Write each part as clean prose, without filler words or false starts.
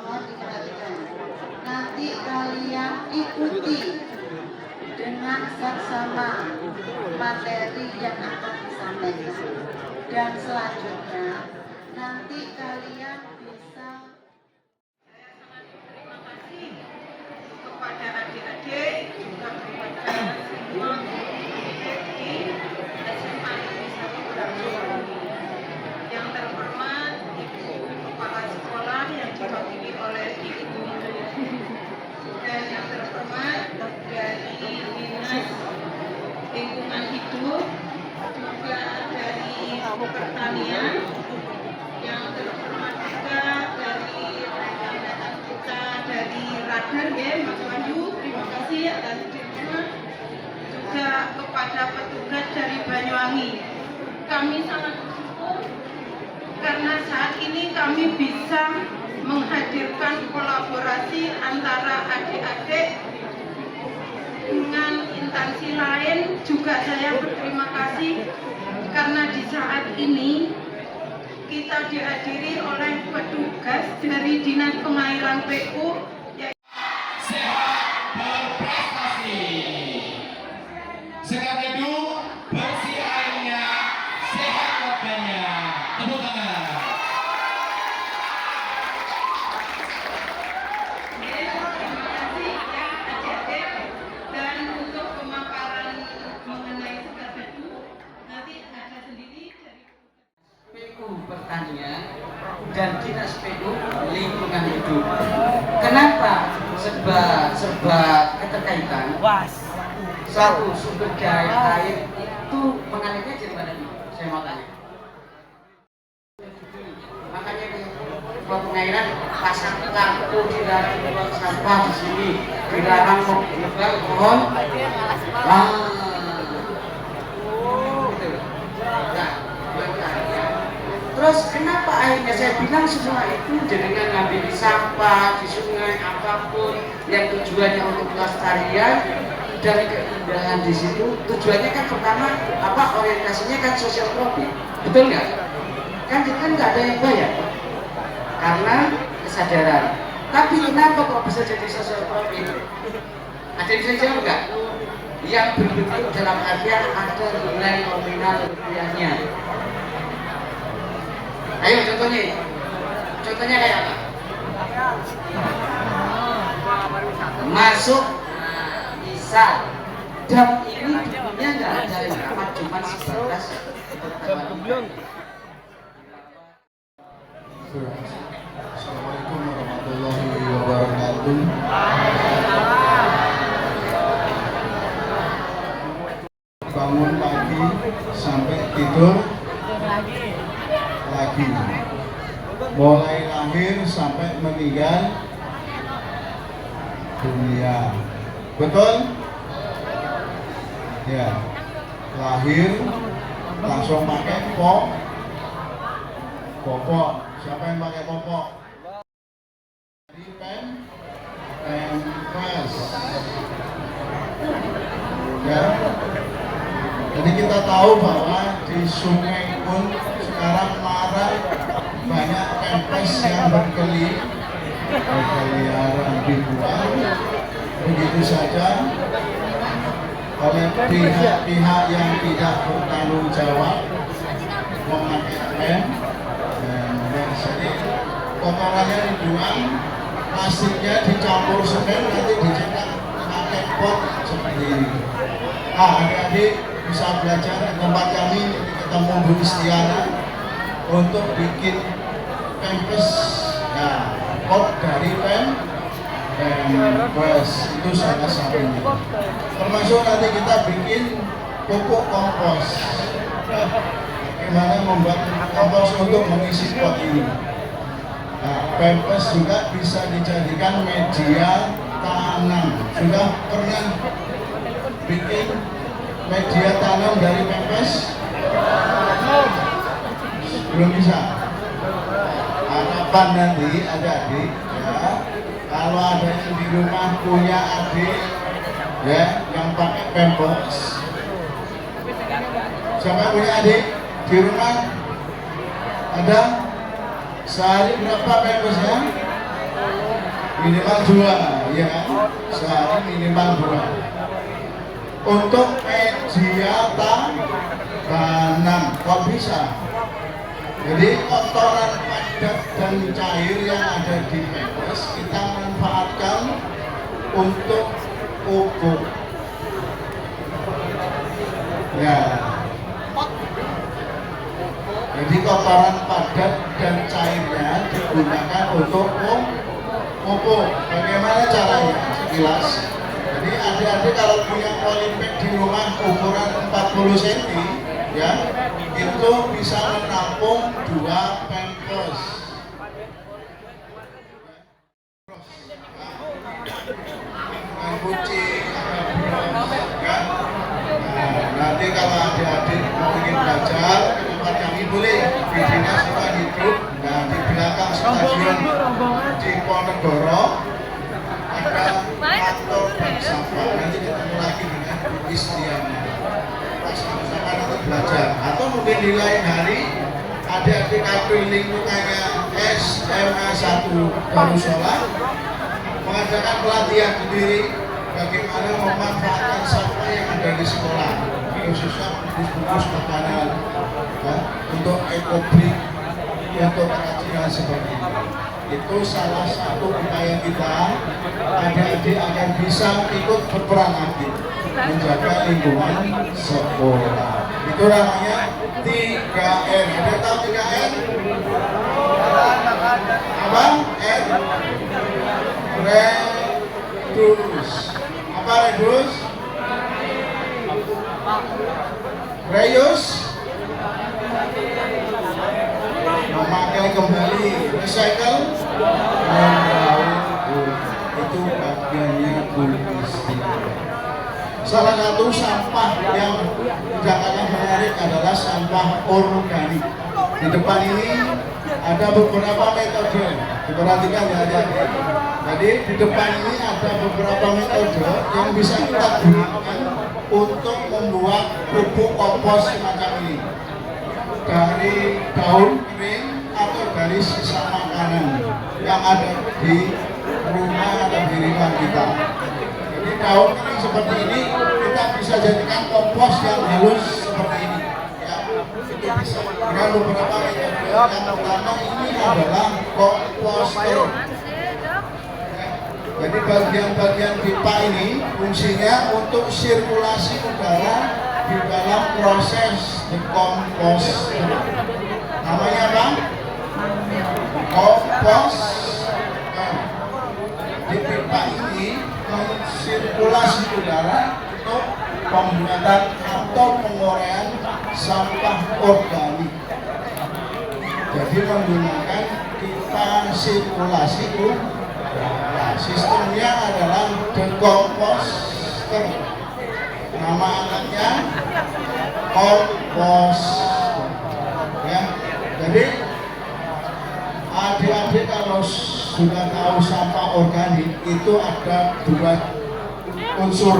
Mohon diperhatikan. Nanti kalian ikuti dengan seksama materi yang akan disampaikan. Dan selanjutnya nanti kalian bisa kepada adik-adik juga kepada semua pendidik di SMA Negeri 1 Berangsur. Yang terhormat Ibu Kepala Sekolah yang diwakili oleh Ibu, dan yang terhormat dari Dinas Lingkungan Hidup, juga dari Pertanian, yang terhormat juga dari rekan-rekan kita dari Radar ya, Mas Wahyu, terima kasih atas dukungannya. Juga kepada petugas dari Banyuwangi, kami sangat bersyukur karena saat ini kami bisa menghadirkan kolaborasi antara adik-adik dengan instansi lain. Juga saya berterima kasih karena di saat ini kita dihadiri oleh petugas dari Dinas Pengairan PU. Sehat berprestasi. Sehat hidup, bersih airnya, sehat warganya. Tepuk tangan. Terima kasih ya adik-adik. Dan untuk pemaparan mengenai sekat itu nanti ada sendiri dari PU Pertanian dan Dinas PU Lingkungan Hidup. Kenapa serba keterkaitan? Satu, sumber daya air itu mengalirnya dari mana nih? Saya mau tanya. Makanya di pengairan pasang kartu, dilarang buang sampah di sini, dilarang menebang pohon. Terus kenapa akhirnya saya bilang semua itu dengan ngambil sampah di sungai apapun yang tujuannya untuk pelestarian dan keindahan di situ, tujuannya kan pertama orientasinya kan sosial profit, betul nggak? Kan itu kan nggak ada yang bayar karena kesadaran. Tapi kenapa kok bisa jadi sosial profit? Ada yang bisa jawab nggak? Yang berbentuk dalam artian ada nilai nominal rupiahnya. Ayo contohnya kayak apa? Masuk, misal dam ini dulunya nggak ada yang dapat, cuma sebatas Assalamualaikum warahmatullahi wabarakatuh. Bangun pagi sampai tidur lagi, mulai lahir sampai meninggal dunia, betul? Ya, lahir langsung pakai popok. Siapa yang pakai popok? Pempes. Ya. Jadi kita tahu bahwa di sungai pun sekarang marak banyak pempes yang berkeliaran dibuang begitu saja oleh pihak-pihak yang tidak bertanggung jawab memakai jadi kotorannya dibuang, plastiknya dicampur semen, nanti dicetak pakai pot seperti ini. Adik-adik bisa belajar di tempat kami, ketemu Bu Istiana untuk bikin pempes. Nah, pot dari pempes itu salah satunya. Termasuk nanti kita bikin pupuk kompos. Bagaimana membuat kompos untuk mengisi pot ini. Nah, pempes juga bisa dijadikan media tanam. Sudah pernah bikin media tanam dari pempes? Belum bisa. Harapan nanti adik-adik ya, kalau ada yang di rumah punya adik ya yang pakai pempes. Siapa yang punya adik di rumah? Ada? Sehari berapa pempersnya? Minimal 2, ya kan? Sehari minimal 2. Untuk media tahanan, kok bisa? Jadi kotoran padat dan cair yang ada di pempes kita manfaatkan untuk pupuk. Ya. Jadi kotoran padat dan cairnya digunakan untuk pupuk. Bagaimana caranya? Sekilas. Jadi adik-adik kalau punya polybag di rumah ukuran 40 cm, ya, itu bisa menampung 2 pampers. Ada kucing, ada bros, ya. Nah, nanti kalau adik-adik mau ingin belajar ke tempat kami boleh di Dinas Lingkungan Hidup. Nah, di belakang stadion di Ponegoro ada kantor bank sampah. Nanti ketemu lagi dengan Bu Istiana. Sama-sama nanti belajar. Atau mungkin di lain hari adik-adik kabel lingkungannya SMA 1 Darussalam mengadakan pelatihan sendiri bagaimana memanfaatkan sampah yang ada di sekolah, khususnya bungkus-bungkus makanan, ya, untuk ekobrik, untuk kerajinan seperti ini. Itu salah satu upaya kita, adik-adik akan bisa ikut berperan aktif menjaga lingkungan sekolah. Itu namanya 3R. Ada tahu 3R? Apa? R? Reduce. Apa reduce? Reuse. Memakai kembali. Recycle. Itu bagiannya kulisti. Salah satu sampah yang tidak kalah menarik adalah sampah organik. Di depan ini ada beberapa metode. Diperhatikan ya adik-adik. Jadi di depan ini ada beberapa metode yang bisa kita gunakan untuk membuat pupuk kompos semacam ini. Dari daun kering atau dari sisa makanan yang ada di rumah atau di rumah kita. Jadi daun kering seperti ini kita bisa jadikan kompos yang halus seperti ini. Ya, itu bisa dengan beberapa metode. Yang pertama ini adalah komposter. Jadi bagian-bagian pipa ini fungsinya untuk sirkulasi udara di dalam proses dekomposter. Namanya apa? Kompos. Di pipa ini sirkulasi udara untuk pembuatan atau penguraian sampah organik. Jadi menggunakan pipa sirkulasi udara. Sistemnya adalah dekomposter. Nama alatnya kompos. Ya, jadi adik-adik kalau sudah tahu sampah organik itu ada 2 unsur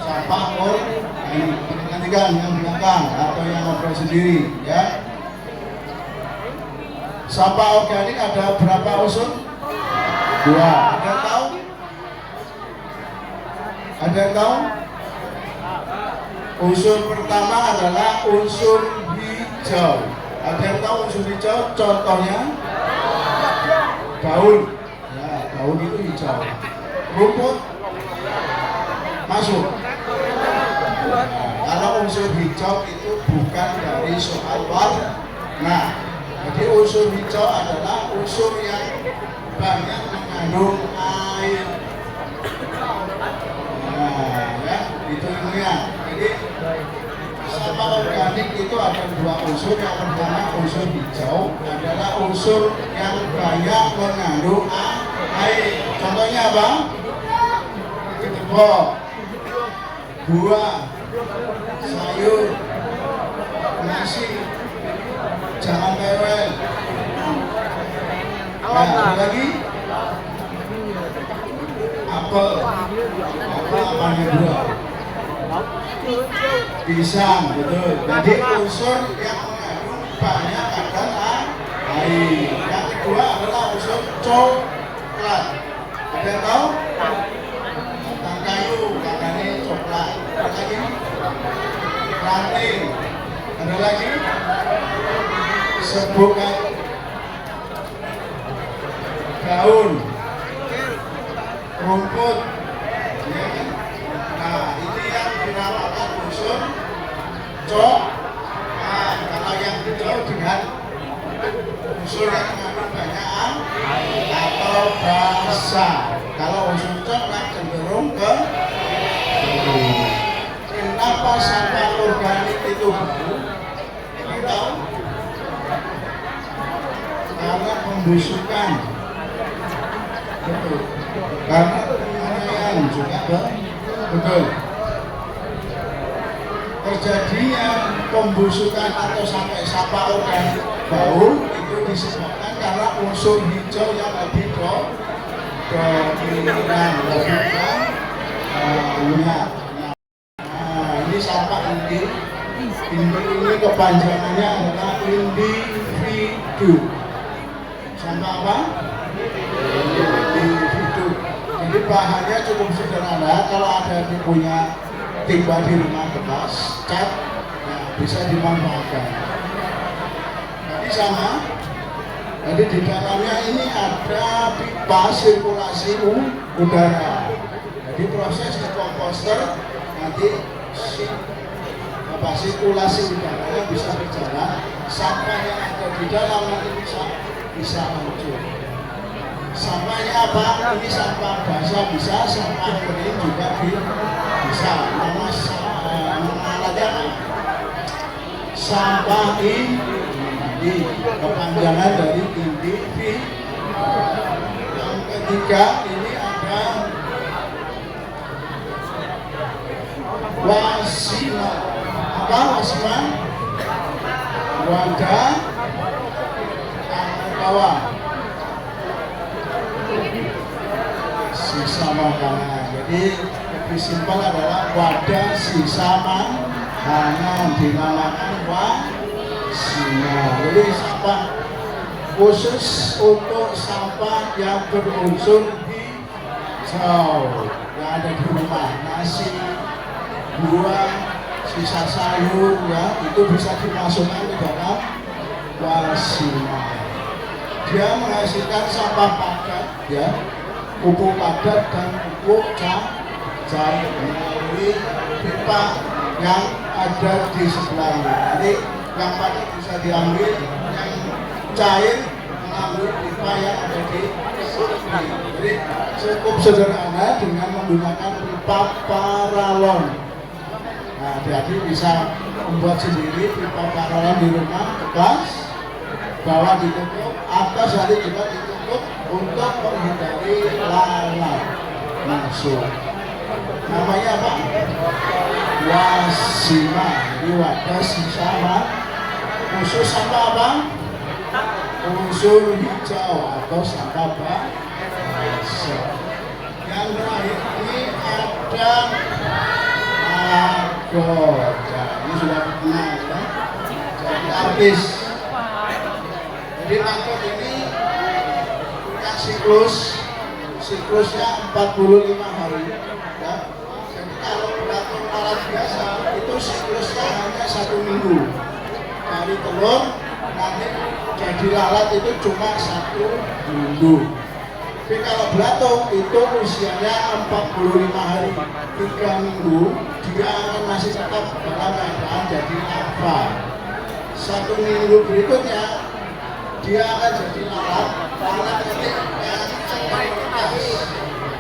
sampah organik. Perhatikan yang belakang atau yang ngobrol sendiri, ya. Sampah organik ada berapa unsur? 2. Ada yang tahu? Ada yang tahu? Unsur pertama adalah unsur hijau. Ada yang tahu unsur hijau? Contohnya daun. Ya, daun itu hijau. Rumput masuk. Nah, kalau unsur hijau itu bukan dari soal warna. Jadi unsur hijau adalah unsur yang banyak mengandung air. Nah, ya, itu ilmiah. Jadi sampah organik itu ada 2 unsur. Yang pertama unsur hijau adalah unsur yang banyak mengandung air. Contohnya apa? Ketepok, buah, sayur, nasi, jangan rewel. Nah, ada lagi apel, apanya 2? Pisang, betul. Jadi unsur yang mengandung banyak kadar air. Yang kedua unsur coklat. Ada yang tahu? Batang kayu, katanya coklat. Ada lagi? Ranting. Ada lagi? Sebuah daun, rumput. Ya kan? Nah, ini yang dinamakan unsur coklat. Nah, kalau yang hijau dengan unsur yang mengandung banyak atau basa. Kalau unsur coklat cenderung ke kenapa sampah organik itu bau? Kita tahu? Karena pembusukan. Betul. Karena penganiayaan juga betul. Terjadinya pembusukan atau sampai sampah organik bau itu disebabkan karena unsur hijau yang lebih dominan, minyak. Nah, ini sampah inti. Ini kepanjangannya adalah individu. Sampah apa? Individu. Jadi bahannya cukup sederhana. Kalau ada yang punya timba di rumah bekas, cat, nah, bisa dimanfaatkan. Jadi sama. Jadi di dalamnya ini ada pipa sirkulasi udara. Jadi proses di komposter nanti sirkulasi udaranya bisa berjalan, sampah yang ada di dalam nanti bisa hancur. Sampahnya apa? Ini sampah basah bisa, sampah kering juga bisa. Nama alatnya apa? Sampah ini kepanjangan dari individu. Yang ketiga ini ada wasima. Apa wasima? Wadah bawah. Sisa makanan. Jadi lebih simpel adalah wadah sisa makanan dinamakan wasima. Jadi sampah khusus untuk sampah yang berunsur hijau yang ada di rumah, nasi, buah, sisa sayur, ya itu bisa dimasukkan ke dalam wasima. Dia menghasilkan sampah padat, ya, pupuk padat dan pupuk cair melalui pipa yang ada di sebelahnya. Jadi yang padat bisa diambil, yang cair melalui pipa yang ada di sebelah. Jadi cukup sederhana dengan menggunakan pipa paralon. Nah, jadi bisa membuat sendiri pipa paralon di rumah, bekas, bawah ditutup, atas hari juga ditutup untuk menghindari lalat masuk. Namanya apa? Wasima. Jadi wadah sisa khusus sampah apa? Unsur hijau atau sampah basah. Yang terakhir ini ada nagoda. Ini sudah pernah ya? Jadi artis. Jadi nagoda ini punya siklusnya 45 hari. Ya. Jadi kalau beratur alat biasa itu siklusnya hanya 1 minggu. Dari telur nanti jadi lalat itu cuma 1 minggu. Tapi kalau belatung itu usianya 45 hari, 3 minggu dia akan masih tetap dalam keadaan jadi larva. 1 minggu berikutnya dia akan jadi lalat. Lalat ini yang menetas,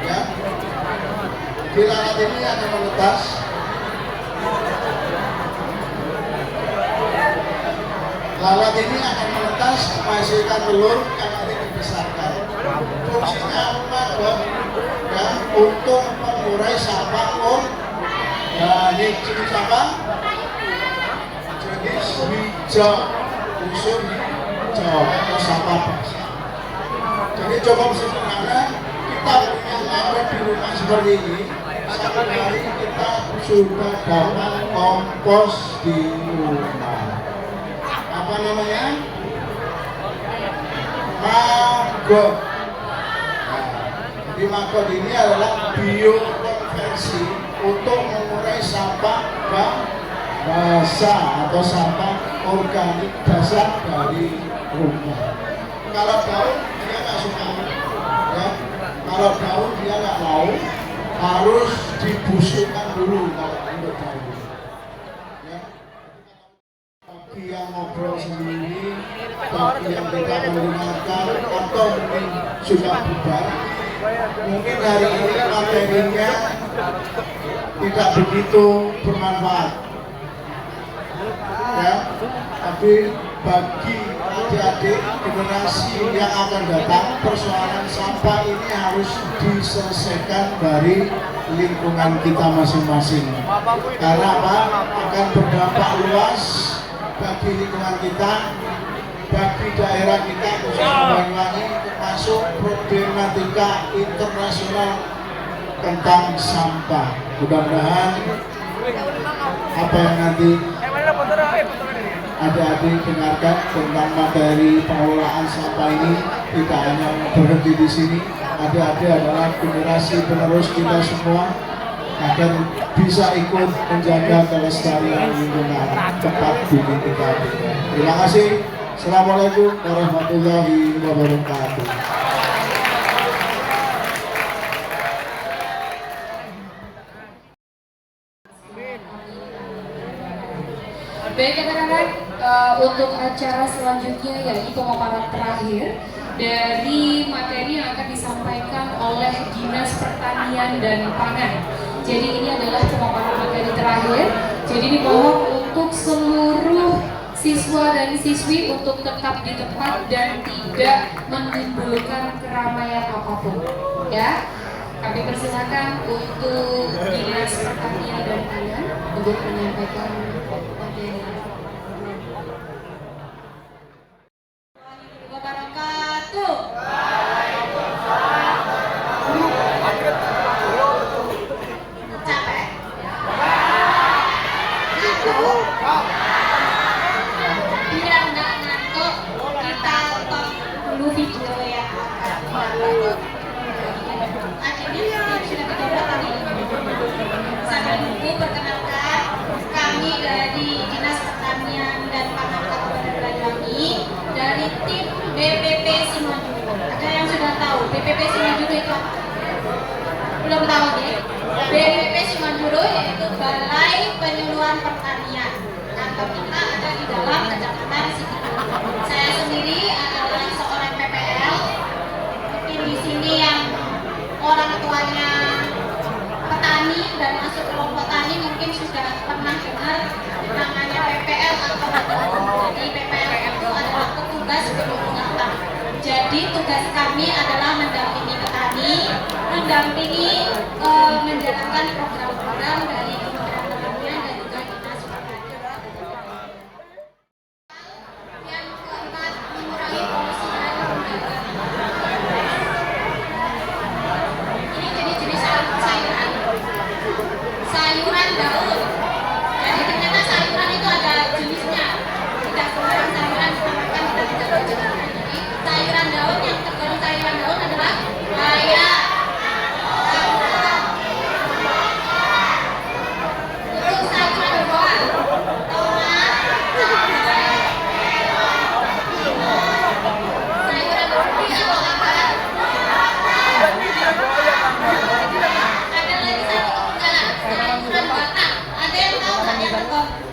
ya. Di lalat ini akan menetas. Lalat ini akan menetas, menghasilkan telur yang nanti dibesarkan. Fungsinya apa, Dok? Ya, untuk mengurai sampah organik. Jenis apa? Jenis hijau, unsur hijau atau sampah basah. Jadi cukup sederhana, kita punya nagoda di rumah seperti ini. Satu hari kita sudah dapat kompos di rumah. Apa namanya? Nagoda. maggot. Nah, jadi maggot ini adalah biokonversi untuk mengurai sampah basah atau sampah organik dasar dari rumah. Kalau daun dia nggak suka, ya. Kalau daun dia nggak mau, harus dibusukkan dulu kalau untuk daun. Ya. Bagi yang ngobrol sendiri, bagi yang tidak mendengarkan atau mungkin sudah bubar, mungkin hari ini materinya tidak begitu bermanfaat. Ya, tapi bagi adik-adik generasi yang akan datang, persoalan sampah ini harus diselesaikan dari lingkungan kita masing-masing. Karena apa? Akan berdampak luas bagi lingkungan kita, bagi daerah kita, khususnya Banyuwangi, termasuk problematika internasional tentang sampah. Mudah-mudahan apa yang nanti adik-adik dengarkan tentang materi pengelolaan sampah ini tidak hanya berhenti di sini. Adik-adik adalah generasi penerus kita semua agar bisa ikut menjaga kelestarian lingkungan tempat bumi kita. Terima kasih. Assalamualaikum warahmatullahi wabarakatuh. Baik anak-anak, untuk acara selanjutnya yaitu pemaparan terakhir dari materi yang akan disampaikan oleh Dinas Pertanian dan Pangan. Jadi ini adalah pemaparan materi terakhir. Jadi dimohon untuk seluruh siswa dan siswi untuk tetap di tempat dan tidak menimbulkan keramaian apapun. Ya, kami persilakan untuk Dinas Pertanian dan Pangan untuk menyampaikan materi. Wabarakatuh. Capek? Ngantuk? Biar nggak ngantuk, kita tonton dulu video yang akhirnya sudah kita tadi. Sambil nunggu, perkenalkan kami dari Dinas Pertanian dan Pangan Kabupaten Banyuwangi dari tim BPP Simanjungo. Ada yang sudah tahu BPP Simanjungo itu apa? Belum tahu deh. BPP Simanjungo yaitu Balai Penyuluhan Pertanian. Kantor kita ada di dalam Kecamatan Simanjungo. Saya sendiri adalah seorang PPL. Mungkin di sini yang orang tuanya petani dan masuk kelompok tani mungkin sudah pernah dengar namanya PPL atau jadi PPL itu adalah petugas pengurusan. Jadi tugas kami adalah mendampingi petani, mendampingi menjalankan program-program dari Kementerian Pertanian dan juga Dinas Pertanian. Yang keempat, mengurangi polusi air lembaga. Ini jenis-jenis sayuran. Sayuran daun. Jadi ternyata sayuran itu ada jenisnya. Tidak semua sayuran dinamakan kita tidak baca. Jadi sayuran daun yang tergolong sayuran daun adalah bayam, kangkung. Untuk sayuran berbuah, tomat, cabai, sayuran berbuih atau apa? Ada lagi satu ketinggalan, sayuran batang. Ada yang tahu nggak yang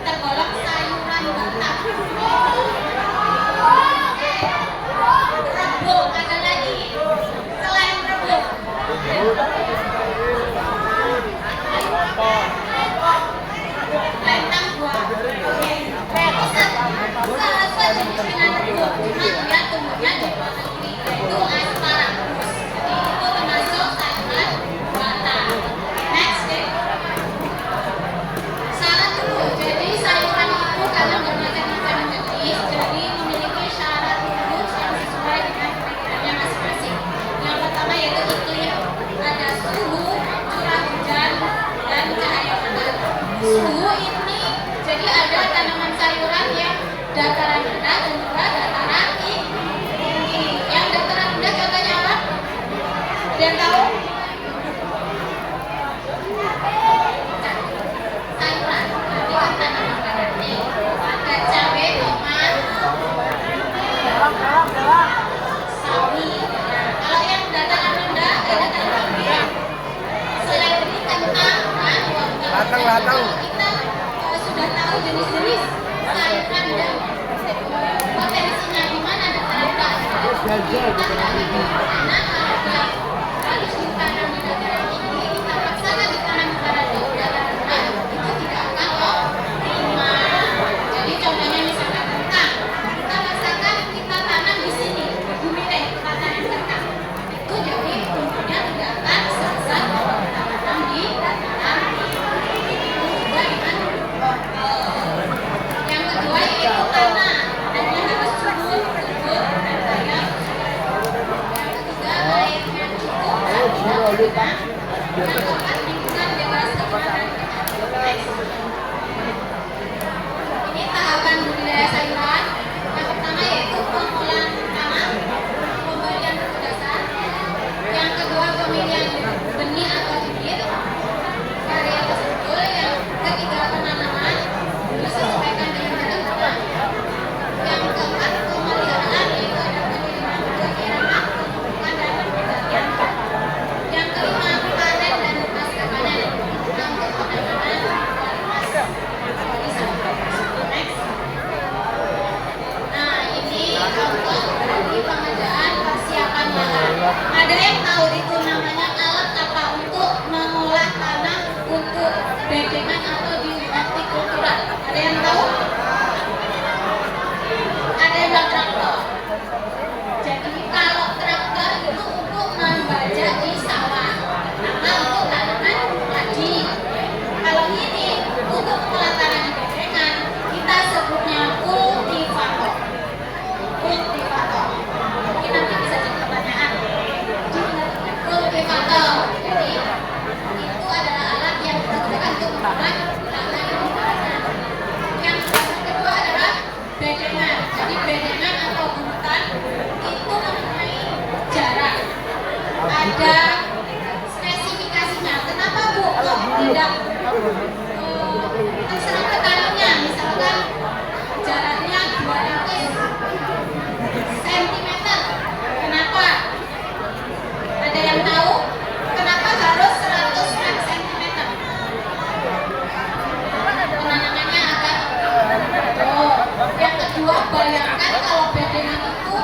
tergolong sayuran batang? Rebung, ada lagi. Selain rebung. Lentang buah. Itu salah jenis dengan rebung. Cuma dia tumbuhnya di luar negeri. Itu asparagus. Jadi itu termasuk sayuran batang. Next deh. Salah dulu. Jadi sayuran itu karena bermacam-macam jenis, jadi memiliki syarat khusus yang sesuai dengan kriterianya Karena kalau dia harus ditanam di dataran tinggi, kita paksakan ditanam di dataran rendah, itu tidak akan optimal. Jadi contohnya misalkan kentang, kita paksakan kita tanam di sini, bumi deh, kita tanam kentang. Itu jadi tumbuhnya tidak akan sebesar kalau kita tanam di dataran tinggi. Itu juga dengan yang kedua yaitu tanah, hanya harus subur, dan banyak. Yang ketiga airnya cukup dan tidak berlebihan. Yang keempat lingkungan bebas kekuatan. Ini tahapan budidaya sayuran. Yang pertama yaitu pengolahan tanah, pemberian pupuk dasar. Yang kedua pemilihan benih atau bibit, varietas unggul. Yang ketiga penanaman disesuaikan dengan bahan tanah. Yang keempat pemeliharaan, yaitu ada pengiriman ke daerah, pemupukan dan pembagian. Yang kelima panen dan pasca panen. Yang penanganan kualitas. Next. Nah ini contoh dari pengerjaan persiapan lahan. Ada yang tahu itu namanya alat apa untuk mengolah tanah untuk bedengan atau di hortikultura? Ada yang tahu? Ada yang bilang traktor. Jadi kalau traktor itu untuk membajak di sawah, sama untuk tanaman padi. Kalau ini untuk mengolah tanah di bedengan, kita sebutnya kultivator. Kultivator. Mungkin nanti bisa jadi pertanyaan. Kultivator. Jadi itu adalah alat yang kita gunakan untuk mengolah tanah di bedengan. Yang kedua adalah bedengan. Jadi bedengan atau hutan itu mempunyai jarak. Ada spesifikasinya. Kenapa Bu kok tidak terserah petaninya? Misalkan jaraknya 200 cm. Kenapa? Ada yang tahu? Kenapa harus 100 cm? Penanamannya agar yang kedua, bayangkan kalau bedengan itu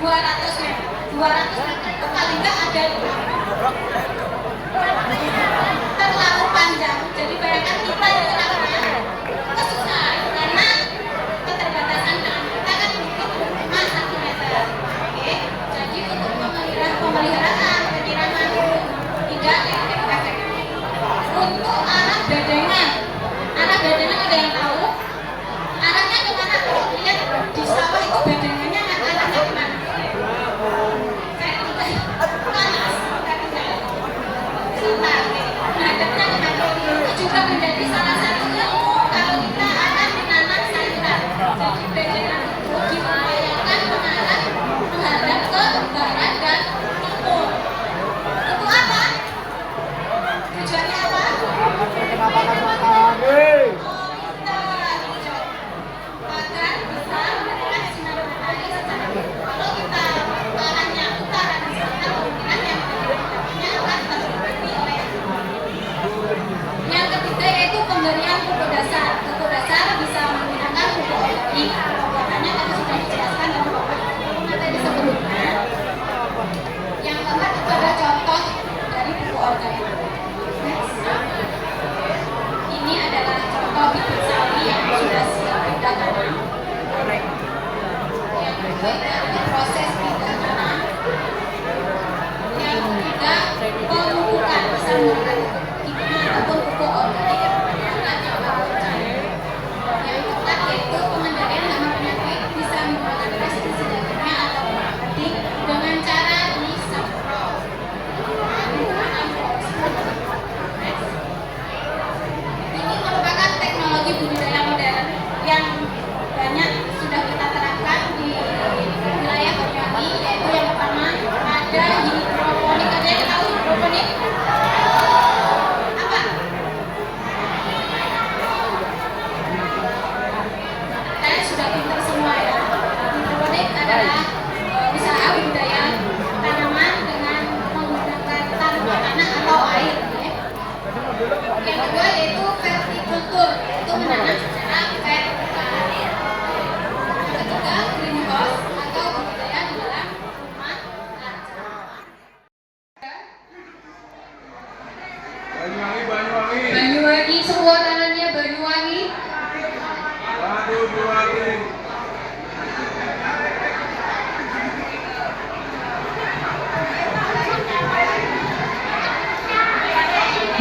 200 meter. 200 meter itu paling nggak ada terlalu panjang. Jadi bayangkan kita yang kenalnya kesusahan karena keterbatasan tangan kita kan cuma 1 meter. Oke. Jadi untuk pemeliharaan penyiraman tidak efektif. Untuk arah bedengan ada yang tahu? Arahnya kemana? Kalau lihat di sawah itu bedengannya arahnya kemana? Vertikal, panas, vertikal. Nah, ngadepnya kemana? Itu juga menjadi salah satu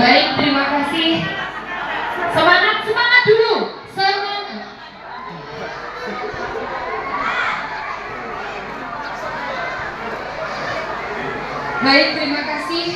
Baik, terima kasih. Semangat, semangat dulu. Semangat. Baik, terima kasih